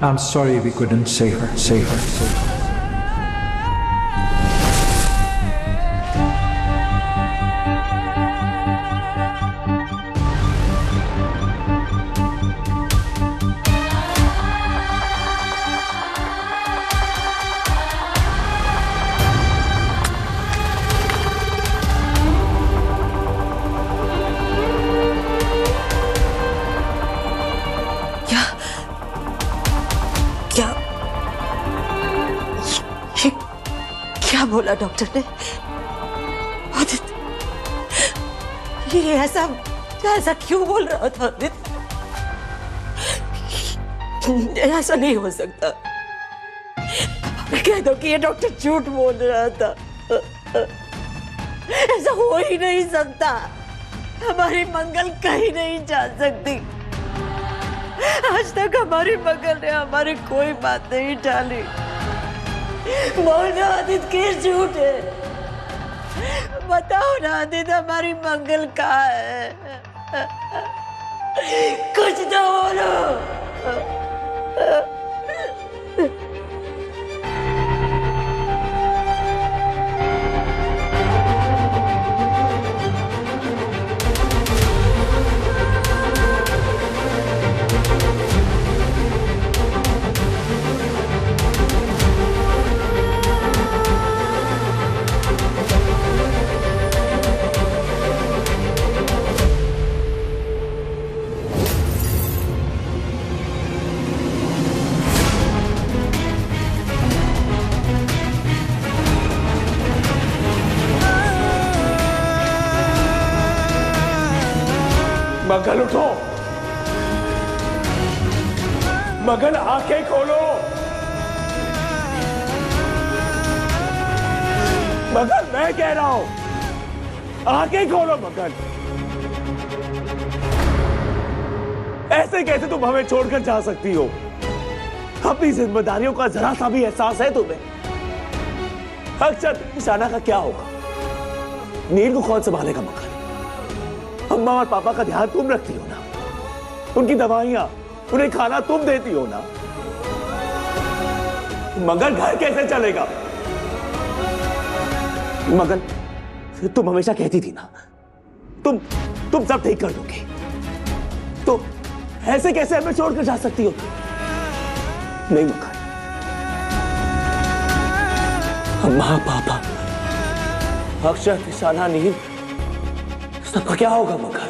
I'm sorry we couldn't save her. Save her. Save her. क्या बोला doctor ने? आदित्य, ये ऐसा क्यों बोल रहा था आदित्य? ऐसा नहीं हो सकता। कह दो कि ये डॉक्टर झूठ बोल रहा था। ऐसा हो ही नहीं सकता। हमारी मंगल कहीं नहीं जा सकती। आज तक हमारी मंगल ने हमारी कोई बात नहीं टाली। बोलो आदित्य, किस झूठ है? बताओ ना आदित्य, हमारी मंगल कहाँ है? कुछ तो बोलो। मंगल उठो, मंगल आंखें खोलो, मंगल मैं कह रहा हूं, आंखें खोलो मंगल। ऐसे कैसे तुम हमें छोड़कर जा सकती हो? अपनी जिम्मेदारियों का जरा सा भी एहसास है तुम्हें? अक्षत निशाना का क्या होगा? नील को कौन संभालेगा मंगल? अम्मा और पापा का ध्यान तुम रखती हो ना, उनकी दवाइयां, उन्हें खाना तुम देती हो ना। मगर घर कैसे चलेगा? मगर तुम हमेशा कहती थी ना, तुम सब ठीक कर दोगे। तो ऐसे कैसे हमें छोड़कर जा सकती हो? नहीं मगर, अम्मा पापा, अक्षर, निशाना, नील, सबका क्या होगा मगर?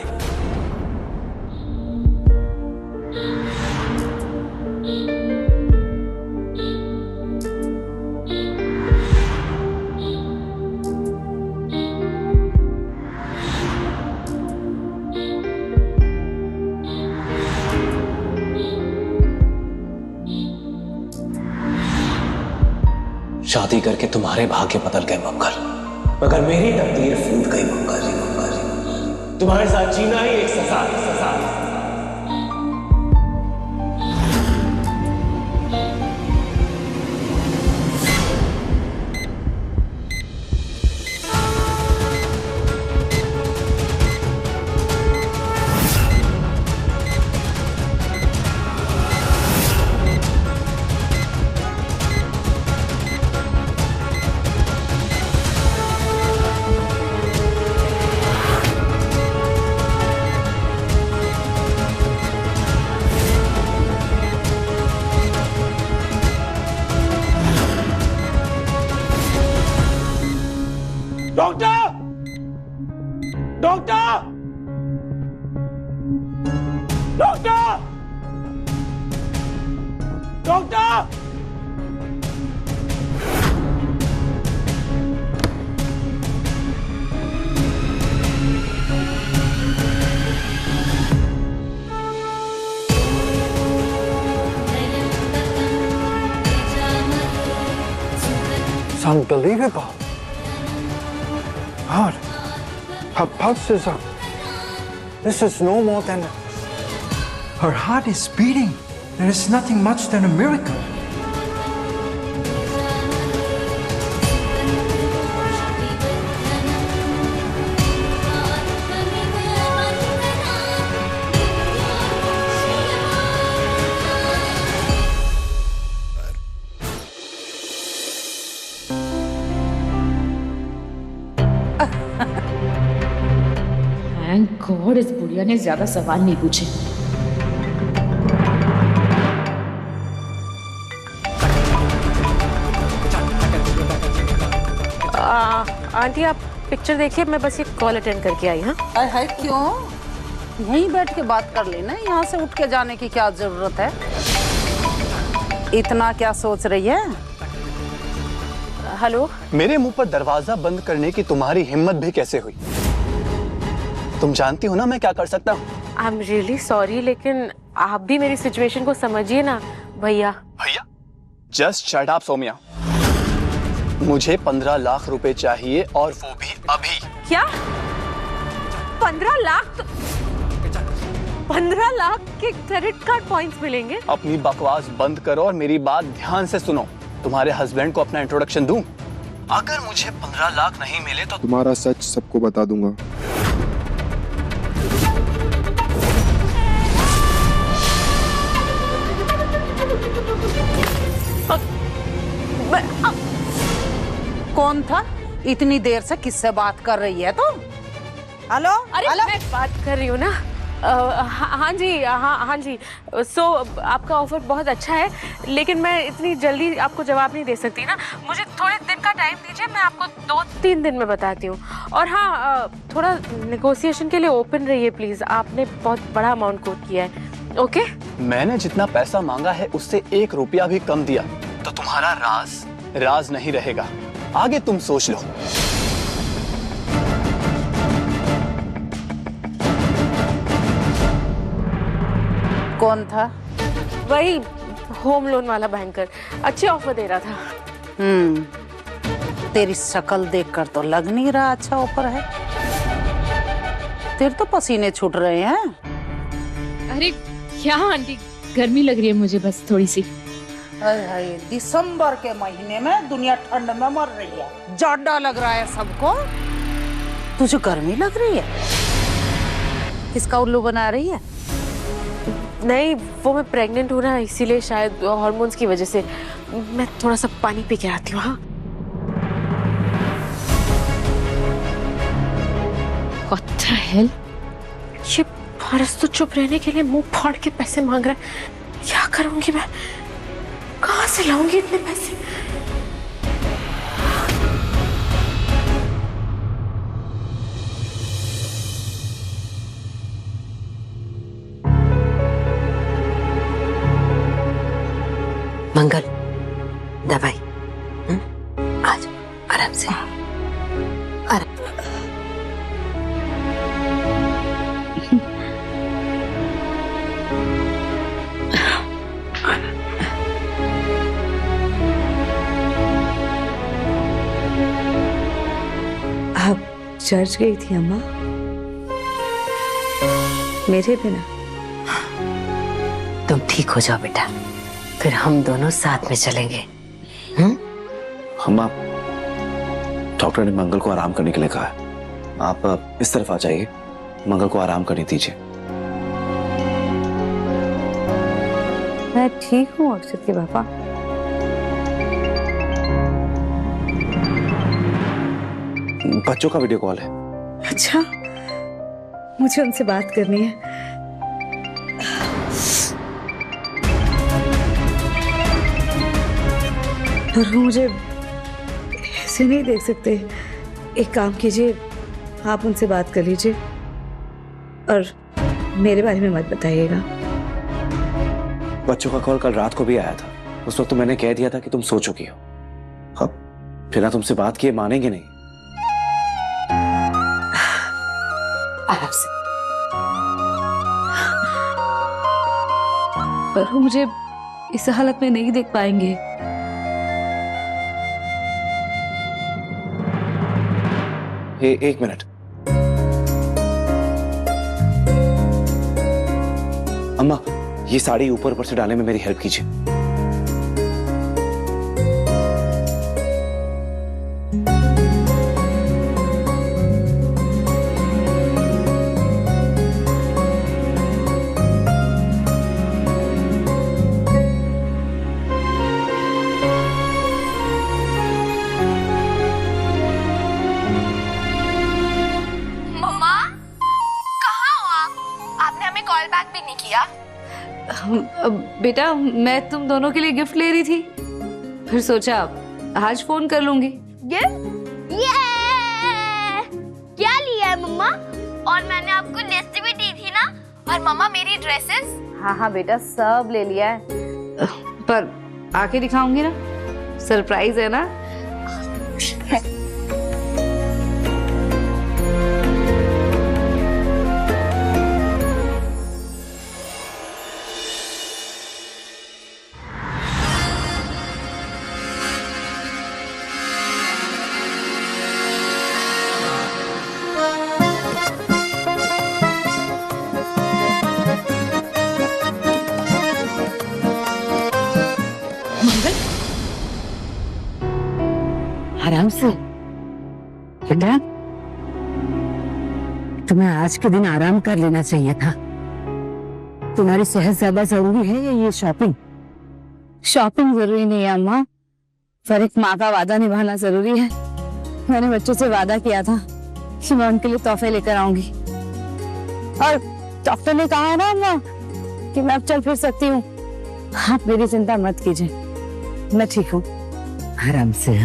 शादी करके तुम्हारे भाग्य बदल गए मंगल, मगर मेरी तकदीर फूट गई मंगल। तुम्हारे साथ जीना ही एक सजा है, सजा है। Doctor! Doctor! Doctor! Doctor! It's unbelievable. God, her pulse is up. This is no more than her heart is beating. There is nothing much than a miracle. God, इस बुढ़िया ने ज्यादा सवाल नहीं पूछे। आंटी आप पिक्चर देखिए, मैं बस ये कॉल अटेंड करके आई। हाँ है क्यों? यहीं बैठ के बात कर लेना, यहाँ से उठ के जाने की क्या जरूरत है? इतना क्या सोच रही है? हेलो। मेरे मुंह पर दरवाजा बंद करने की तुम्हारी हिम्मत भी कैसे हुई? तुम जानती हो ना मैं क्या कर सकता हूँ। आई एम रियली सॉरी, लेकिन आप भी मेरी सिचुएशन को समझिए ना भैया। भैया? Just shut up Somiya. मुझे 15 लाख रुपए चाहिए और वो भी अभी। क्या 15 लाख? 15 लाख के क्रेडिट कार्ड पॉइंट्स मिलेंगे? अपनी बकवास बंद करो और मेरी बात ध्यान से सुनो। तुम्हारे हस्बैंड को अपना इंट्रोडक्शन दूं? अगर मुझे 15 लाख नहीं मिले तो तुम्हारा सच सबको बता दूंगा। कौन था? इतनी देर से किससे बात कर रही है तुम? हेलो? अरे मैं बात कर रही हूँ ना। हाँ जी, हाँ जी। सो आपका ऑफर बहुत अच्छा है, लेकिन मैं इतनी जल्दी आपको जवाब नहीं दे सकती ना। मुझे थोड़े दिन का टाइम दीजिए, मैं आपको 2-3 दिन में बताती हूँ। और हाँ, थोड़ा नेगोशिएशन के लिए ओपन रहिए प्लीज। आपने बहुत बड़ा अमाउंट कोट किया है। ओके? मैंने जितना पैसा मांगा है उससे 1 रुपया भी कम दिया तो तुम्हारा राज नहीं रहेगा। आगे तुम सोच लो। कौन था? वही होम लोन वाला बैंकर, अच्छे ऑफर दे रहा था। तेरी शक्ल देखकर तो लग नहीं रहा अच्छा ऑफर है। तेरे तो पसीने छूट रहे हैं। अरे क्या आंटी, गर्मी लग रही है मुझे बस थोड़ी सी। दिसंबर के महीने में दुनिया ठंड में मर रही है, जाड़ा लग रहा है सबको। तुझे गर्मी लग रही है? किसका उल्लू बना रही है? नहीं, वो मैं प्रेग्नेंट हूँ ना, इसीलिए शायद हार्मोन्स की वजह से। मैं थोड़ा सा पानी पी के आती हूँ। हाँ What the hell? ये पारस तो चुप रहने के लिए मुंह फाड़ के पैसे मांग रहा है। क्या करूंगी मैं? कहाँ से लाऊंगी इतने पैसे? मंगल, दवाई। आज आराम से, आराम। आप चर्च गई थी अम्मा मेरे बिना? तुम ठीक हो जाओ बेटा, फिर हम दोनों साथ में चलेंगे। अम्मा, डॉक्टर ने मंगल को आराम करने के लिए कहा है। आप इस तरफ आ जाइए, मंगल को आराम करने दीजिए। मैं ठीक हूँ अक्षत के पापा। बच्चों का वीडियो कॉल है। अच्छा, मुझे उनसे बात करनी है। पर वो मुझे ऐसे नहीं देख सकते। एक काम कीजिए, आप उनसे बात कर लीजिए और मेरे बारे में मत बताइएगा। बच्चों का कॉल कल रात को भी आया था। उस वक्त तो मैंने कह दिया था कि तुम सो चुकी हो। अब बिना तुमसे बात किए मानेंगे नहीं। आराम से। पर वो मुझे इस हालत में नहीं देख पाएंगे। एक मिनट। अम्मा, ये साड़ी ऊपर ऊपर से डालने में मेरी हेल्प कीजिए। मम्मा, कहाँ बेटा मैं तुम दोनों के लिए गिफ्ट ले रही थी, फिर सोचा आज फोन कर लूंगी। गिफ्ट? ये क्या लिया है मम्मा? और मैंने आपको लिस्ट भी दी थी ना, और मम्मा मेरी ड्रेसेस। हाँ हाँ बेटा सब ले लिया है, पर आके दिखाऊंगी ना, सरप्राइज है ना। आराम से बेटा, तुम्हें आज के दिन आराम कर लेना चाहिए था। तुम्हारी सेहत ज्यादा जरूरी है या ये शॉपिंग? शॉपिंग जरूरी नहीं है अम्मा, पर एक माँ का वादा निभाना जरूरी है। मैंने बच्चों से वादा किया था कि मैं उनके लिए तोहफे लेकर आऊंगी, और डॉक्टर ने कहा है ना अम्मा कि मैं अब चल फिर सकती हूँ। आप मेरी चिंता मत कीजिए, मैं ठीक हूँ। आराम से।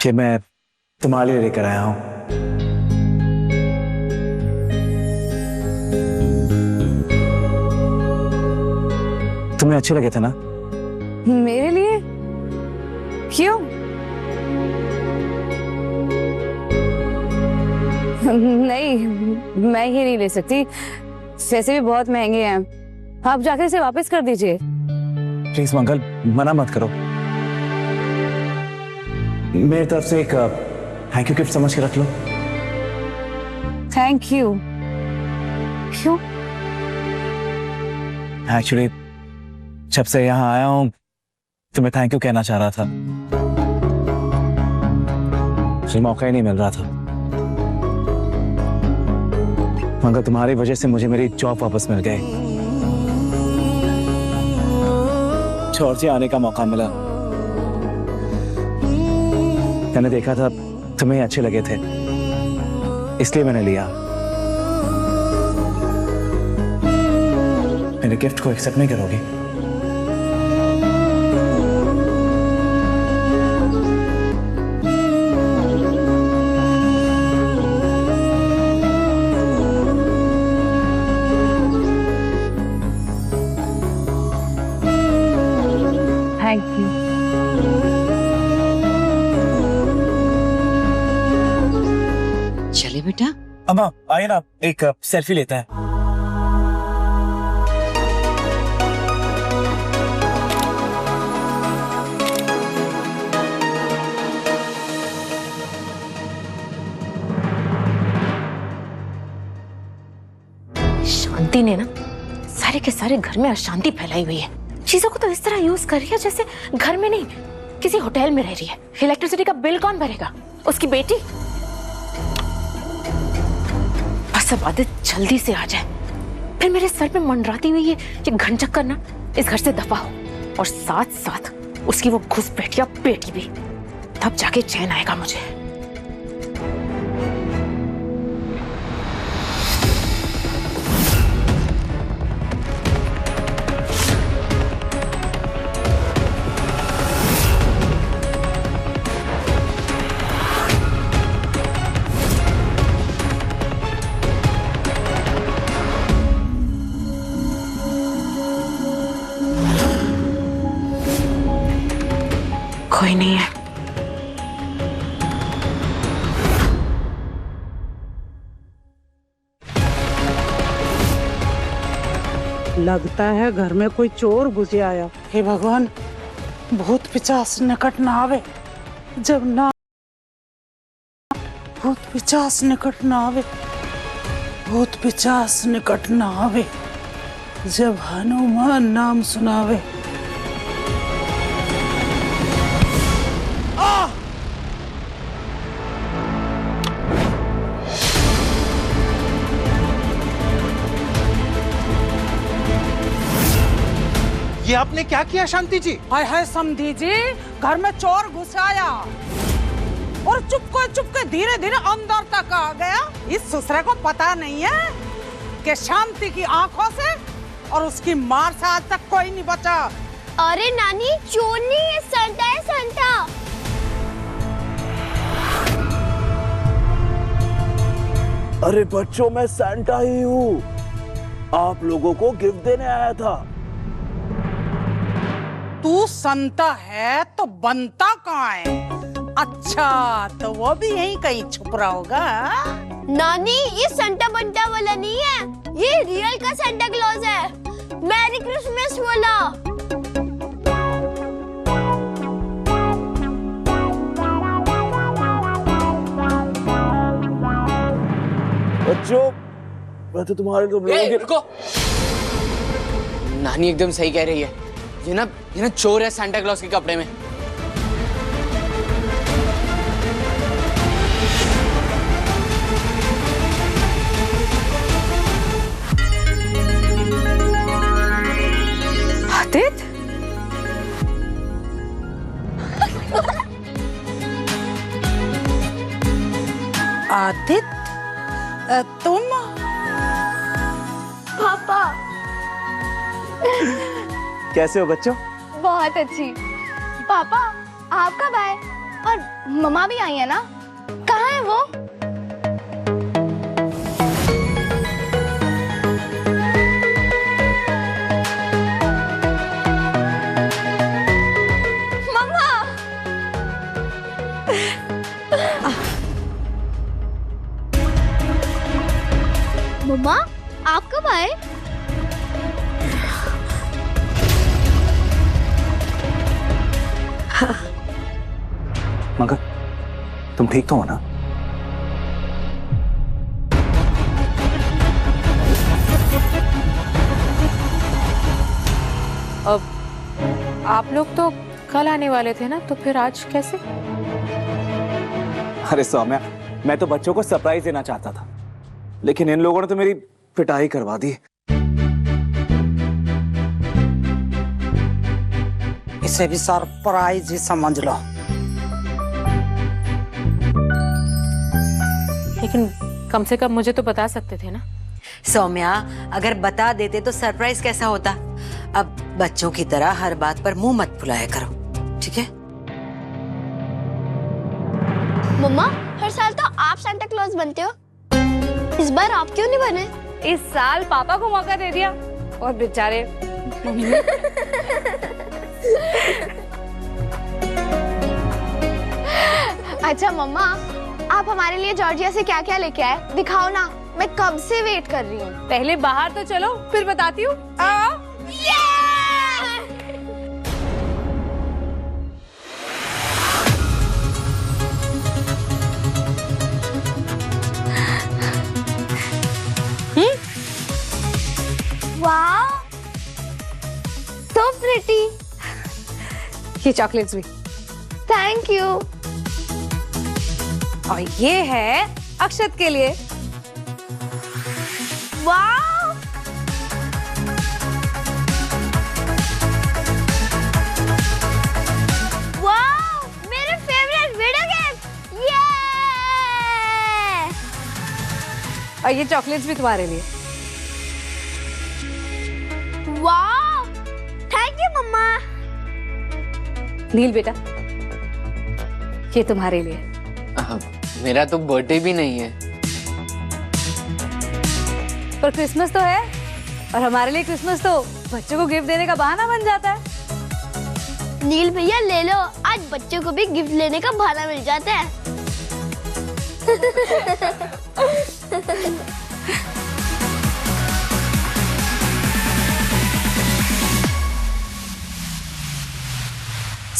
कि मैं तुम्हारे लिए लेकर आया हूं। तुम्हें अच्छे लगे थे ना? मेरे लिए? क्यों? नहीं, मैं ये नहीं ले सकती, वैसे भी बहुत महंगे हैं। आप जाकर इसे वापस कर दीजिए। प्लीज मंगल, मना मत करो। मेरी तरफ से एक थैंक यू गिफ्ट समझ के रख लो। Thank you? क्यों? एक्चुअली जब से यहाँ आया हूँ तो मैं थैंक यू कहना चाह रहा था, मुझे मौका ही नहीं मिल रहा था। मगर तुम्हारी वजह से मुझे मेरी जॉब वापस मिल गई, जॉर्जिया आने का मौका मिला। मैंने देखा था तुम्हें अच्छे लगे थे, इसलिए मैंने लिया। मेरे गिफ्ट को एक्सेप्ट नहीं करोगी? Thank you. चले बेटा। अम्मा आइए ना, एक सेल्फी लेते हैं। शांति ने ना सारे के सारे घर में अशांति फैलाई हुई है। चीजों को तो इस तरह यूज कर रही है जैसे घर में नहीं किसी होटल में रह रही है। इलेक्ट्रिसिटी का बिल कौन भरेगा? उसकी बेटी। बस अब आदत जल्दी से आ जाए, फिर मेरे सर पे मंडराती हुई ये घनचक्कर ना इस घर से दफा हो, और साथ साथ उसकी वो घुसपैठिया बेटी भी, तब जाके चैन आएगा मुझे। लगता है घर में कोई चोर घुस आया। हे भगवान, भूत पिचास निकट ना आवे। जब ना भूत पिचास निकट ना आवे, भूत पिचास निकट ना आवे, जब हनुमान नाम सुनावे। ये आपने क्या किया शांति जी? हाय हाय समधी जी, घर में चोर घुस आया और चुपके धीरे धीरे अंदर तक आ गया। इस ससुरे को पता नहीं है कि शांति की आंखों से और उसकी मार से आज तक कोई नहीं बचा। अरे नानी, चोर नहीं है, संता है, संता। अरे बच्चों, मैं सांता ही हूँ। आप लोगों को गिफ्ट देने आया था। तू संता है तो बनता कहाँ है? अच्छा, तो वो भी यहीं कहीं छुप रहा होगा। नानी, ये संता बनता वाला नहीं है, ये रियल का सेंटा क्लॉज है। मैरी क्रिसमस वाला। बच्चों, मैं तो तुम्हारे रुको। नानी एकदम सही कह रही है। ये ना चोर है सांता क्लॉज के कपड़े में। आदित्य, आदित्य, तुम? पापा। कैसे हो बच्चों? बहुत अच्छी। पापा, आप कब आए? और मम्मा भी आई है ना? कहाँ है वो? मम्मा। मम्मा, आप कब आए? मगर तुम ठीक तो हो ना? अब आप लोग तो कल आने वाले थे ना, तो फिर आज कैसे? अरे सौम्या, मैं तो बच्चों को सरप्राइज देना चाहता था, लेकिन इन लोगों ने तो मेरी पिटाई करवा दी। इसे भी सरप्राइज ही समझ लो। लेकिन कम से कम मुझे तो बता सकते थे ना। सौम्या, अगर बता देते तो सरप्राइज कैसा होता? अब बच्चों की तरह हर बात पर मुंह मत फुलाया करो, ठीक है? मम्मा, हर साल तो आप सांता क्लॉज बनते हो, इस बार आप क्यों नहीं बने? इस साल पापा को मौका दे दिया और बेचारे अच्छा मम्मा, आप हमारे लिए जॉर्जिया से क्या क्या लेके आए? दिखाओ ना, मैं कब से वेट कर रही हूँ। पहले बाहर तो चलो, फिर बताती हूँ। वाह, so pretty। ये चॉकलेट्स भी। Thank you. और ये है अक्षत के लिए। वाह, वाह, मेरे फेवरेट वीडियो गेम। ये और ये चॉकलेट्स भी तुम्हारे लिए। वाह, थैंक यू मम्मा। नील बेटा, ये तुम्हारे लिए। मेरा तो बर्थडे भी नहीं है। पर क्रिसमस तो है, और हमारे लिए क्रिसमस तो बच्चों को गिफ्ट देने का बहाना बन जाता है। नील भैया ले लो, आज बच्चों को भी गिफ्ट लेने का बहाना मिल जाता है।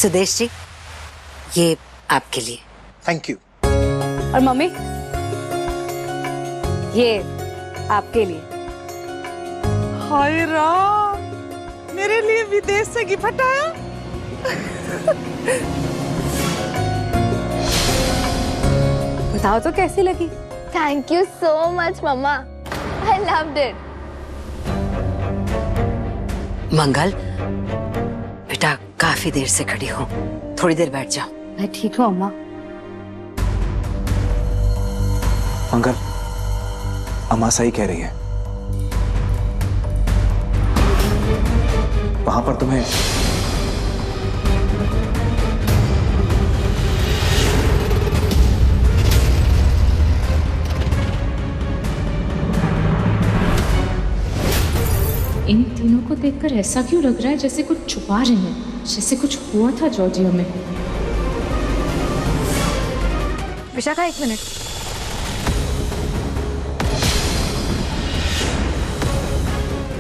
सुदेश जी, ये आपके लिए। Thank you. और मम्मी, ये आपके लिए। हाय राम, मेरे लिए विदेश से गिफ्ट आया। बताओ तो कैसी लगी? थैंक यू सो मच मम्मा, आई लव्ड इट। मंगल, बेटा काफी देर से खड़ी हूँ, थोड़ी देर बैठ जाओ। मैं ठीक हूँ अम्मा। मंगल, अम्मा सही कह रही है। वहां पर तुम्हें इन तीनों को देखकर ऐसा क्यों लग रहा है जैसे कुछ छुपा रहे हैं, जैसे कुछ हुआ था जॉर्जिया में। विशाखा, एक मिनट।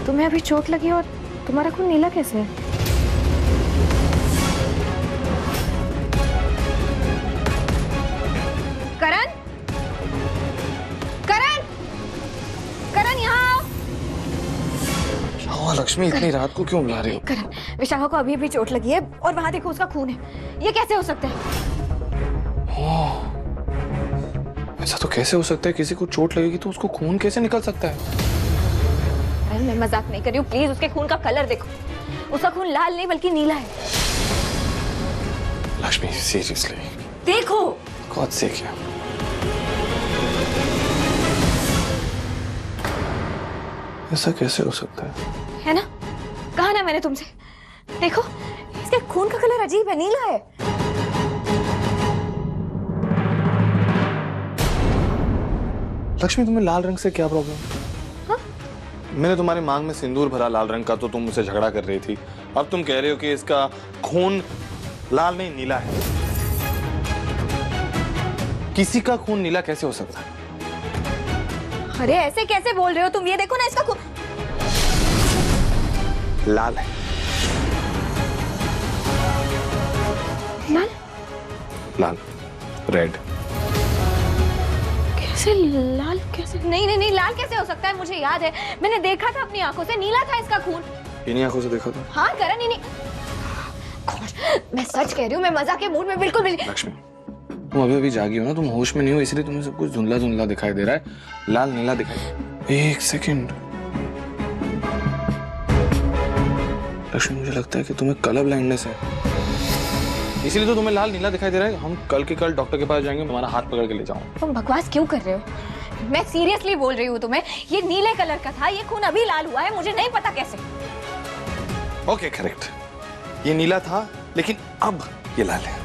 तुम्हें अभी चोट लगी और तुम्हारा खून नीला कैसे है? करण, करण, करण यहाँ आओ। लक्ष्मी, इतनी रात को क्यों बुला रही हो? करण, विशाखा को अभी भी चोट लगी है और वहां देखो उसका खून है। ये कैसे हो सकता है? ऐसा तो कैसे हो सकता है? किसी को चोट लगेगी तो उसको खून कैसे निकल सकता है? अरे मैं मजाक नहीं कर रही हूँ, प्लीज उसके खून का कलर देखो। उसका खून लाल नहीं बल्कि नीला है। लक्ष्मी, सीरियसली देखो। गॉड से क्या? ऐसा कैसे हो सकता है ना? कहा ना मैंने तुमसे। देखो, इसके खून का कलर अजीब है, नीला है। लक्ष्मी, तुम्हें लाल रंग से क्या प्रॉब्लम? हाँ? मैंने तुम्हारी मांग में सिंदूर भरा लाल रंग का तो तुम मुझसे झगड़ा कर रही थी। अब तुम कह रहे हो कि इसका खून लाल नहीं नीला है। किसी का खून नीला कैसे हो सकता है? अरे ऐसे कैसे बोल रहे हो तुम? ये देखो ना, इसका खून लाल है। लाल? लाल, रेड। कैसे लाल? कैसे? नहीं नहीं नहीं, लाल कैसे हो सकता है? मुझे याद है, मैंने देखा था अपनी आंखों से, नीला था इसका खून। इन्हीं आंखों से देखा था? हाँ करण, इन्हीं। मैं सच कह रही हूँ, मैं मजाक के मूड में बिल्कुल भी। लक्ष्मी, तुम अभी जागी हो ना, तुम होश में नहीं हो, इसलिए तुम्हें सब कुछ धुंधला धुंधला दिखाई दे रहा है, लाल नीला दिखाई। एक सेकंड लक्ष्मी, मुझे लगता है कि तुम्हें कलर ब्लाइंडनेस है, इसीलिए तो तुम्हें लाल नीला दिखाई दे रहा है। हम कल के कल डॉक्टर के पास जाएंगे, तुम्हारा हाथ पकड़ के ले जाऊंगा। तुम बकवास क्यों कर रहे हो? मैं सीरियसली बोल रही हूँ तुम्हें, ये नीले कलर का था, ये खून अभी लाल हुआ है, मुझे नहीं पता कैसे। ओके, करेक्ट, ये नीला था लेकिन अब ये लाल है।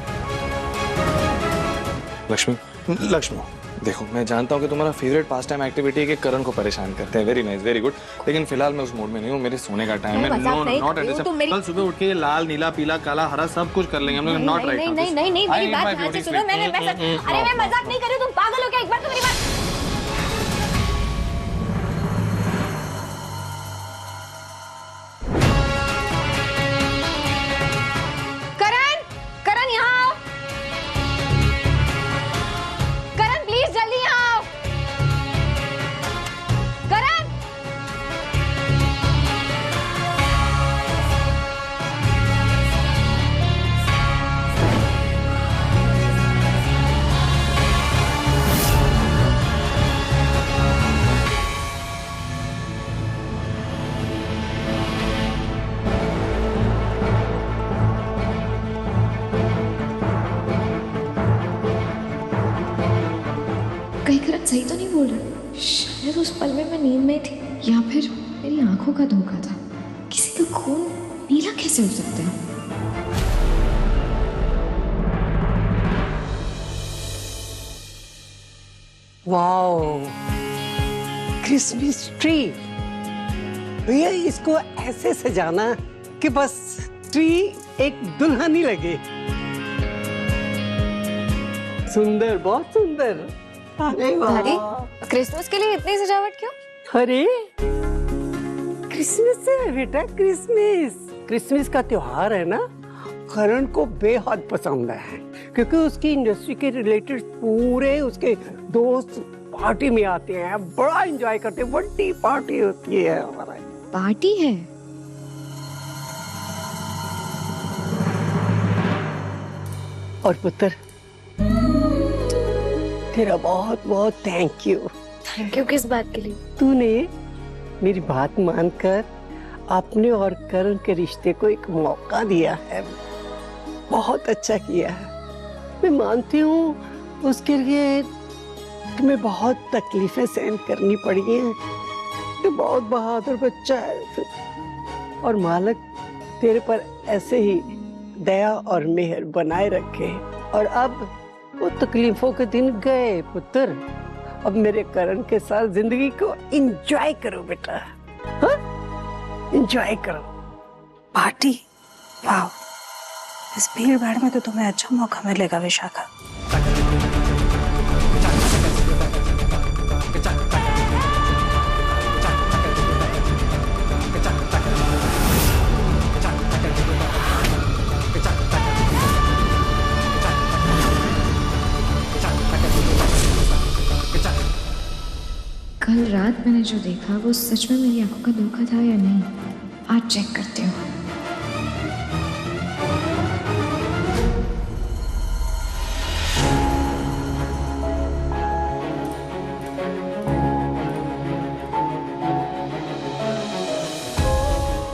लक्ष्मी, लक्ष्मी देखो, मैं जानता हूँ कि तुम्हारा फेवरेट पास टाइम एक्टिविटी है कि करण को परेशान करते हैं। वेरी नाइस, वेरी गुड, लेकिन फिलहाल मैं उस मूड में नहीं हूँ, मेरे सोने का टाइम है। No not at this time. कल सुबह उठ के लाल नीला पीला काला हरा सब कुछ कर लेंगे हम लोग। Not right. नहीं नहीं नहीं, मेरी बात ध्यान से सुनो। अरे मैं मजाक नहीं कर रही हूँ, तुम पागल हो क्या? एक बार तो मेरी बात। करण, करण यहाँ आओ। करण प्लीज जल्दी यहाँ आओ। करण, कहीं करण सही तो नहीं बोल रहा? शायद उस पल में मैं नींद में थी, या फिर मेरी आंखों का धोखा था। किसी का खून नीला कैसे हो सकता है? Wow, Christmas tree. भैया इसको ऐसे सजाना कि बस ट्री एक दुल्हन ही लगे। सुंदर, बहुत सुंदर। अरे क्रिसमस के लिए इतनी सजावट क्यों? अरे क्रिसमस है बेटा, क्रिसमस। क्रिसमस का त्योहार है ना, करण को बेहद पसंद है, क्योंकि उसकी इंडस्ट्री के रिलेटेड पूरे उसके दोस्त पार्टी में आते हैं, बड़ा एंजॉय करते हैं, बड़ी पार्टी होती है हमारा। पार्टी है? और पुत्र, तेरा बहुत बहुत थैंक यू। थैंक यू किस बात के लिए? तूने मेरी बात मानकर अपने और करण के रिश्ते को एक मौका दिया है, बहुत अच्छा किया है। मैं मानती हूँ उसके लिए तुम्हें बहुत तकलीफें सहन करनी पड़ी हैं। तो बहुत बहादुर बच्चा है और मालिक तेरे पर ऐसे ही दया और मेहर बनाए रखे। और अब वो तकलीफों के दिन गए पुत्र, अब मेरे करण के साथ जिंदगी को एंजॉय करो बेटा, हाँ? एंजॉय करो। पार्टी? वाह, इस भीड़ भाड़ में तो तुम्हें अच्छा मौका मिलेगा विशाखा। कल रात मैंने जो देखा वो सच में मेरी आंखों का धोखा था या नहीं, आज चेक करती हूँ।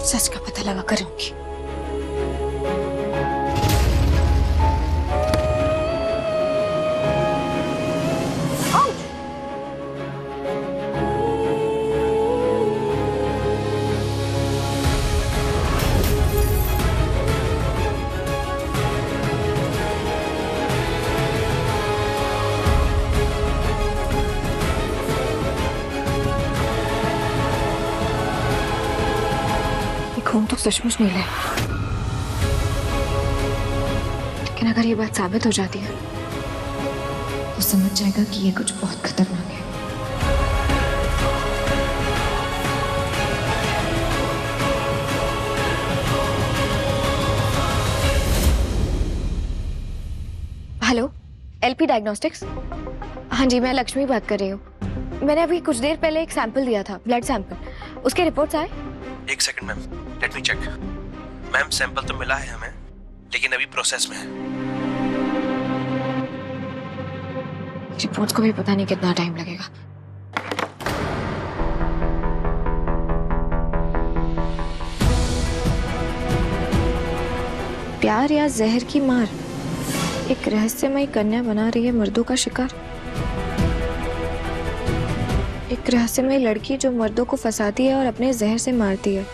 सच का पता लगा करूंगी। खून तो सचमुच नीला है, लेकिन अगर ये बात साबित हो जाती है तो समझ जाएगा कि ये कुछ बहुत खतरनाक है। Hello, LP diagnostics? हाँ जी, मैं लक्ष्मी बात कर रही हूँ। मैंने अभी कुछ देर पहले एक सैंपल दिया था, ब्लड सैंपल। उसके रिपोर्ट्स आए? एक second ma'am, let me check. Ma'am sample तो मिला है हमें, लेकिन अभी प्रोसेस में है। रिपोर्ट्स को भी पता नहीं कितना टाइम लगेगा। प्यार या जहर की मार, एक रहस्यमयी कन्या बना रही है मर्दों का शिकार। एक रहस्यमयी लड़की जो मर्दों को फंसाती है और अपने जहर से मारती है।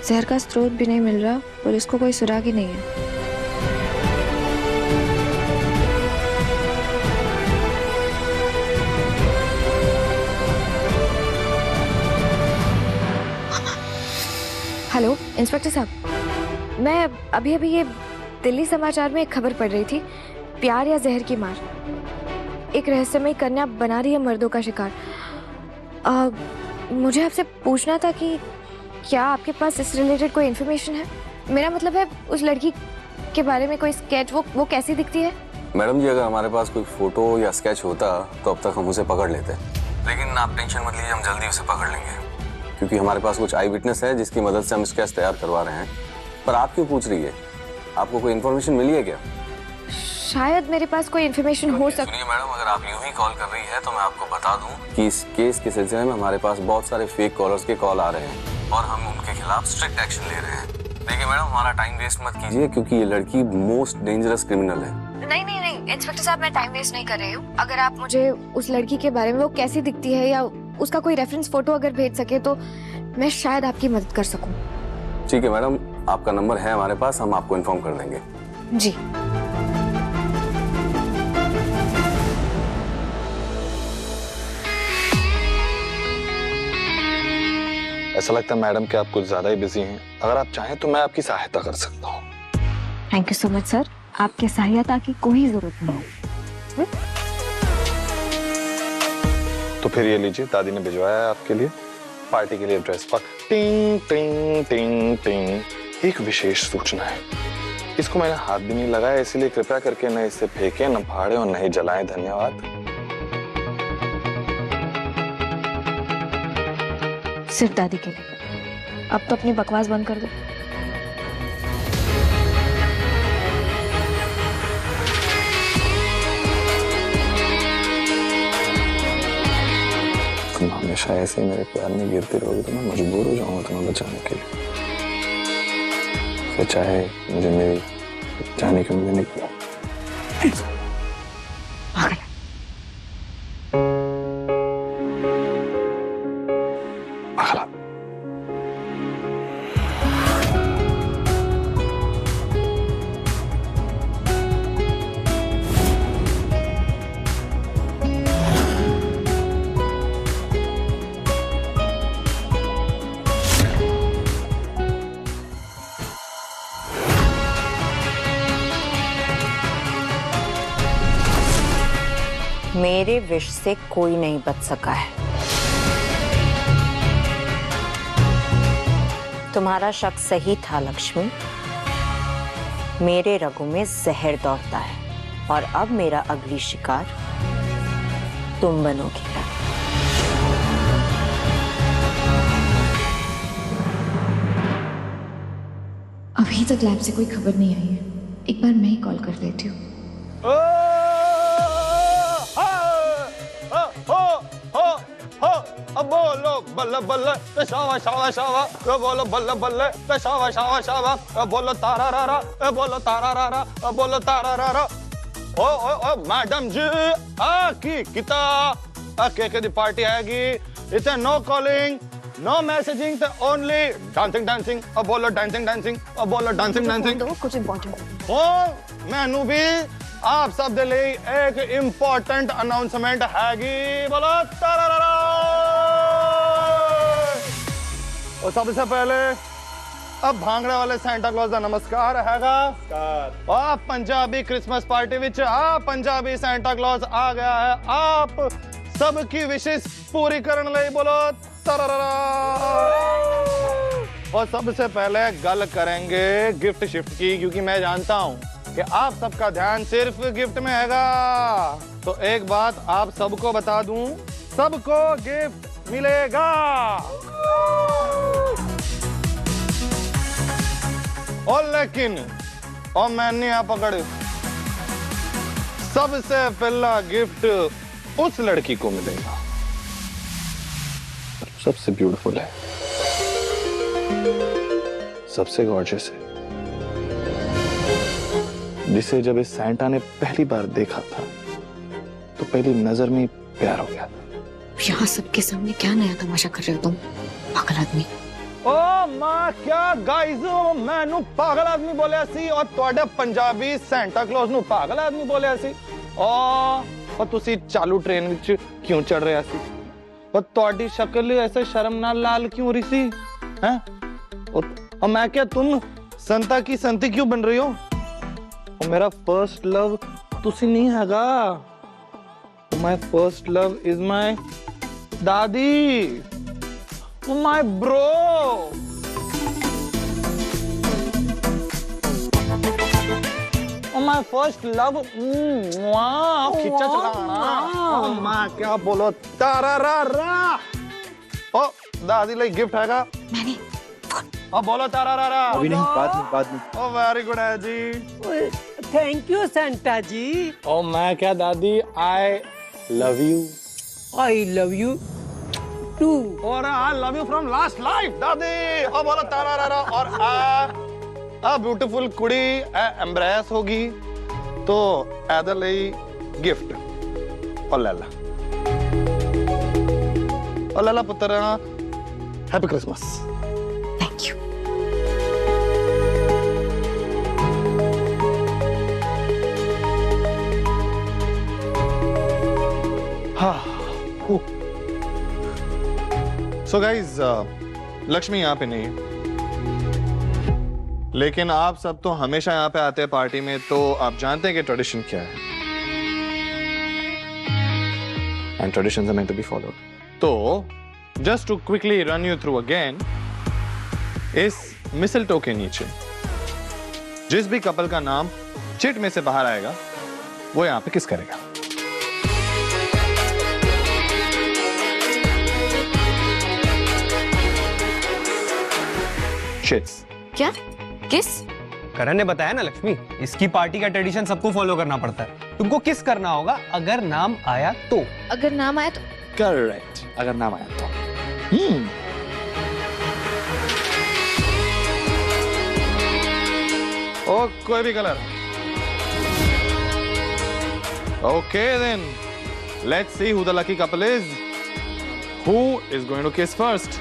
जहर का स्रोत भी नहीं मिल रहा और इसको कोई सुराग ही नहीं है। हेलो इंस्पेक्टर साहब, मैं अभी अभी ये दिल्ली समाचार में एक खबर पढ़ रही थी, प्यार या जहर की मार, एक रहस्यमयी कन्या बना रही है मर्दों का शिकार। मुझे आपसे पूछना था कि क्या आपके पास इस रिलेटेड कोई इन्फॉर्मेशन है? मेरा मतलब है उस लड़की के बारे में कोई स्केच, वो कैसी दिखती है? मैडम जी, अगर हमारे पास कोई फोटो या स्केच होता तो अब तक हम उसे पकड़ लेते, लेकिन आप टेंशन मत लीजिए, हम जल्दी उसे पकड़ लेंगे, क्योंकि हमारे पास कुछ आई विटनेस है जिसकी मदद से हम स्केच तैयार करवा रहे हैं। पर आप क्यों पूछ रही है? आपको कोई इन्फॉर्मेशन मिली है क्या? शायद मेरे पास कोई इन्फॉर्मेशन हो सकती है। सुनिए मैडम, अगर आप यूं ही कॉल कर रही है तो मैं आपको बता दूं कि इस केस के सिलसिले में हमारे पास बहुत सारे फेक कॉलर्स के कॉल आ रहे हैं और हम उनके खिलाफ स्ट्रिक्ट एक्शन ले रहे हैं। देखिए मैडम, हमारा टाइम वेस्ट मत कीजिए, क्योंकि ये लड़की मोस्ट डेंजरस क्रिमिनल है। नहीं नहीं नहीं इंस्पेक्टर साहब, मैं टाइम वेस्ट नहीं कर रही हूँ। अगर आप मुझे उस लड़की के बारे में, वो कैसी दिखती है या उसका कोई रेफरेंस फोटो अगर भेज सके तो मैं शायद आपकी मदद कर सकूँ। ठीक है मैडम, आपका नंबर है हमारे पास, हम आपको इन्फॉर्म कर देंगे। जी। ऐसा लगता है मैडम कि आप कुछ ज्यादा ही बिजी हैं। अगर आप चाहें तो मैं आपकी सहायता कर सकता हूँ। Thank you so much sir, आपकी सहायता की कोई जरूरत नहीं है। तो फिर ये लीजिए, दादी ने भिजवाया है आपके लिए, पार्टी के लिए ड्रेस पक। टिंग टिंग टिंग टिंग। एक विशेष सूचना है, इसको मैंने हाथ भी नहीं लगाया, इसलिए कृपया करके न इसे फेंके, न फाड़े और न ही जलाएं। धन्यवाद। सिर्फ दादी के लिए। अब तो अपनी बकवास बंद कर दो। तुम हमेशा ऐसे ही मेरे प्यार में गिरती रहोगी तो मैं मजबूर हो जाऊंगा तुम्हें बचाने के लिए। फिर चाहे मुझे मेरी जाने की उम्मीद नहीं। मेरे विश से कोई नहीं बच सका है। तुम्हारा शक सही था लक्ष्मी, मेरे रगों में जहर दौड़ता है और अब मेरा अगली शिकार तुम बनोगी। अभी तक लैब से कोई खबर नहीं आई है, एक बार मैं ही कॉल कर लेती हूँ। बोलो बल्ले बल्ले शावा शावा शावा, बोलो बल्ले बल्ले शावा शावा शावा, बोलो तारा रारा, बोलो तारा रारा, बोलो तारा रारा। ओ मैडम जी की किता के दी पार्टी आएगी। It's no calling, no messaging, तो ओनली डांसिंग डांसिंग। अब बोलो डांसिंग डांसिंग, अब बोलो डांसिंग डांसिंग। कुछ इंपॉर्टेंट ओ मैनू भी आप सब दे लिए एक इंपॉर्टेंट अनाउंसमेंट हैगी। बोलो तारारारा। और सबसे पहले अब भांगड़े वाले सेंटा क्लॉज का नमस्कार हैगा। और पंजाबी क्रिसमस पार्टी विच पंजाबी सेंटा क्लॉज आ गया है आप सबकी विशेष पूरी करने लई। बोलो तारारारा। और सबसे पहले गल करेंगे गिफ्ट शिफ्ट की, क्योंकि मैं जानता हूं कि आप सबका ध्यान सिर्फ गिफ्ट में हैगा। तो एक बात आप सबको बता दूं, सबको गिफ्ट मिलेगा। और लेकिन और मैंने यहाँ पकड़, सबसे पहला गिफ्ट उस लड़की को मिलेगा सबसे ब्यूटीफुल है, सबसे गॉर्जियस है, जिसे जब इस सैंटा ने पहली बार देखा था तो पहली नजर में ही प्यार हो गया था। यहाँ सबके सामने क्या नया तमाशा कर रहे हो तुम पागल आदमी। ओ मां क्या गाइस, मैनू पागल आदमी बोलिया सी और तुहाडे पंजाबी सेंटा क्लॉज नु पागल आदमी बोलिया सी। और तुसी चालू ट्रेन विच क्यों चढ़ रहे सी? और तुहाडी शक्ल ऐसे शर्म नाल लाल क्यों हो रही सी हैं? और मैं क्या तुम संता की संती क्यों बन रही हो? और मेरा फर्स्ट लव तुसी नहीं हैगा। My first love is my दादी, my bro. My first love. खिंचा चलाना। मां क्या बोलो तारारारा। ओ दादी लाई गिफ्ट हैगा। मैंने अब बोलो तारारारा। अभी नहीं, बाद में। ओ वेरी गुड है जी। Thank you Santa ji. ओ मैं क्या दादी, I love you. I love you too. और I love you from last life दादी। और बोलो तारारारा। और आ ब्यूटीफुल कुड़ी एम्ब्रेस होगी तो ऐदे लई गिफ्ट। और लैला, और लैला पुत्र happy Christmas. Thank you. So guys Lakshmi यहाँ पे नहीं है, लेकिन आप सब तो हमेशा यहाँ पे आते हैं पार्टी में, तो आप जानते हैं कि ट्रेडिशन क्या है। And traditions are meant to be followed. तो just to quickly run you through again, इस मिसलटो के नीचे जिस भी कपल का नाम चिट में से बाहर आएगा वो यहाँ पे किस करेगा। चिट्स। क्या? किस? करण ने बताया ना लक्ष्मी, इसकी पार्टी का ट्रेडिशन सबको फॉलो करना पड़ता है। तुमको किस करना होगा अगर नाम आया तो। अगर नाम आया तो? करेक्ट, अगर नाम आया तो। ओ कोई भी colour. Okay then, let's see who the lucky couple is. Who is going to kiss first?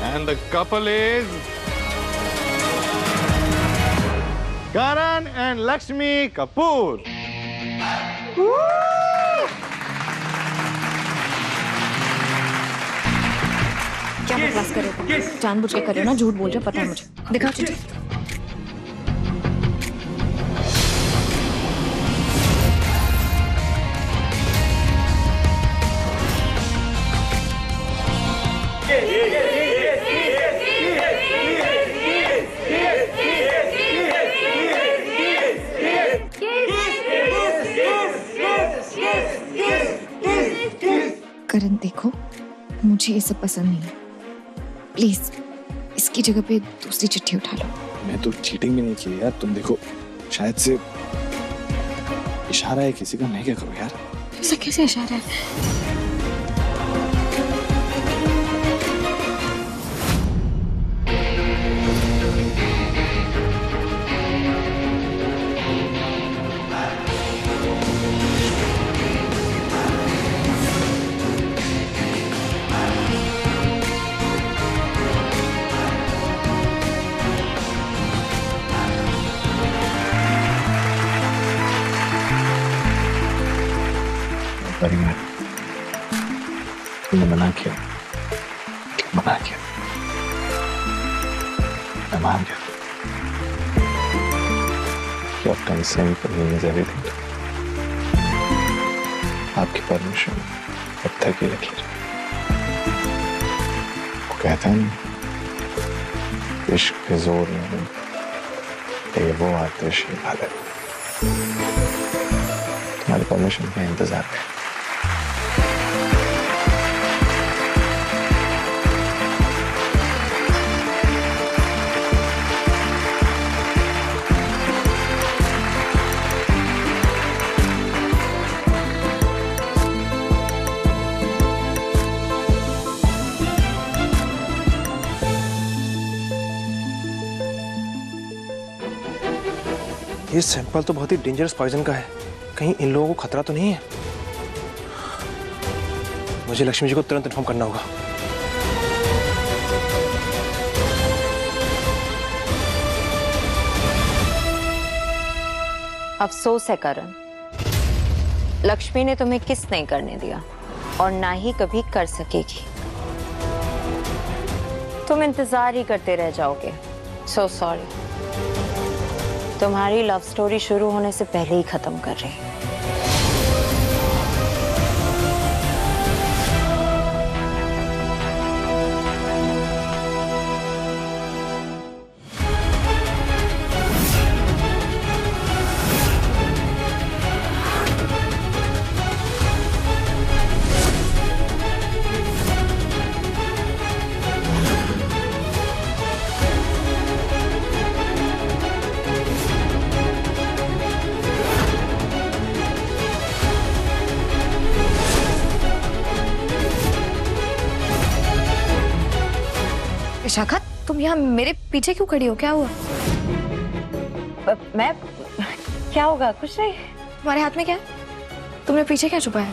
And the couple is Karan and Lakshmi Kapoor. क्या बकवास कर रहे हो? जानबूझ के कर रहे हो ना, झूठ बोल रहे हो, पता है मुझे। दिखाओ चिट्ठी। करण देखो, मुझे ये सब पसंद नहीं है, प्लीज इसकी जगह पे दूसरी चिट्ठी उठा लो। मैं तो चीटिंग भी नहीं की यार, तुम देखो शायद से इशारा है किसी का। मैं क्या करूं यार? ऐसा कैसे इशारा है? तुमने मना किया, मना किया, मैं मान गया कि आपका consent for me is everything. आपकी परमिशन अब तक ही रखी। वो कहता है ना, इश्क के जोर में ये वो आतिश है। तुम्हारी परमिशन का इंतजार है। ये सैंपल तो बहुत ही डेंजरस पॉइजन का है, कहीं इन लोगों को खतरा तो नहीं है? मुझे लक्ष्मी जी को तुरंत इन्फॉर्म करना होगा। अफसोस है करण, लक्ष्मी ने तुम्हें किस नहीं करने दिया और ना ही कभी कर सकेगी। तुम इंतजार ही करते रह जाओगे। सो सॉरी, तुम्हारी लव स्टोरी शुरू होने से पहले ही खत्म कर रही। विशाखा, तुम यहाँ मेरे पीछे क्यों खड़ी हो? क्या हुआ? मैं क्या होगा? कुछ नहीं। तुम्हारे हाथ में क्या है? तुमने पीछे क्या छुपाया?